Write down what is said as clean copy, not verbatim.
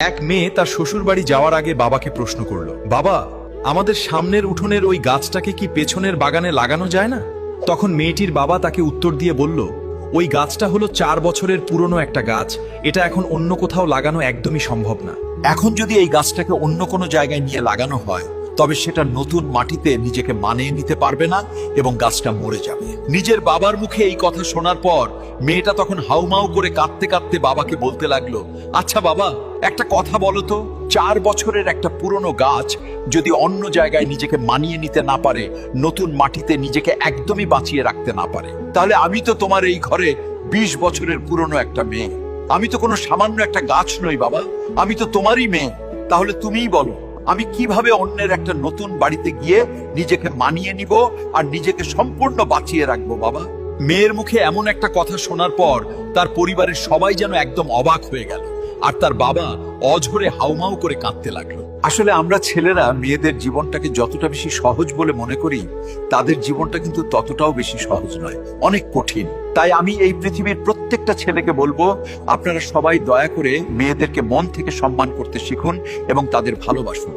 এক মেয়ে তার শ্বশুর বাড়ি যাওয়ার আগে বাবাকে প্রশ্ন করলো, বাবা, আমাদের সামনের উঠোনের ওই গাছটাকে কি পেছনের বাগানে লাগানো যায় না? তখন মেয়েটির বাবা তাকে উত্তর দিয়ে বলল, ওই গাছটা হলো 4 বছরের পুরনো একটা গাছ, এটা এখন অন্য কোথাও লাগানো একদমই সম্ভব না। এখন যদি এই গাছটাকে অন্য কোনো জায়গায় নিয়ে লাগানো হয়, তবে সেটা নতুন মাটিতে নিজেকে মানিয়ে নিতে পারবে না এবং গাছটা মরে যাবে। নিজের বাবার মুখে এই কথা শোনার পর মেয়েটা তখন হাউমাউ করে কাঁদতে কাঁদতে বাবাকে বলতে লাগলো, আচ্ছা বাবা, একটা কথা বলো তো, 4 বছরের একটা পুরনো গাছ যদি অন্য জায়গায় নিজেকে মানিয়ে নিতে না পারে, নতুন মাটিতে নিজেকে একদমই বাঁচিয়ে রাখতে না পারে, তাহলে আমি তো তোমার এই ঘরে 20 বছরের পুরনো একটা মেয়ে। আমি তো কোনো সামান্য একটা গাছ নই বাবা, আমি তো তোমারই মেয়ে। তাহলে তুমিই বলো, আমি কিভাবে অন্যের একটা নতুন বাড়িতে গিয়ে নিজেকে মানিয়ে নিব আর নিজেকে সম্পূর্ণ বাঁচিয়ে রাখবো বাবা? মেয়ের মুখে এমন একটা কথা শোনার পর তার পরিবারের সবাই যেন একদম অবাক হয়ে গেল, আর তার বাবা অঝরে হাউমাউ করে কাঁদতে লাগলো। আসলে আমরা ছেলেরা মেয়েদের জীবনটাকে যতটা বেশি সহজ বলে মনে করি, তাদের জীবনটা কিন্তু ততটাও বেশি সহজ নয়, অনেক কঠিন। তাই আমি এই পৃথিবীর প্রত্যেকটা ছেলেকে বলবো, আপনারা সবাই দয়া করে মেয়েদেরকে মন থেকে সম্মান করতে শিখুন এবং তাদের ভালোবাসুন।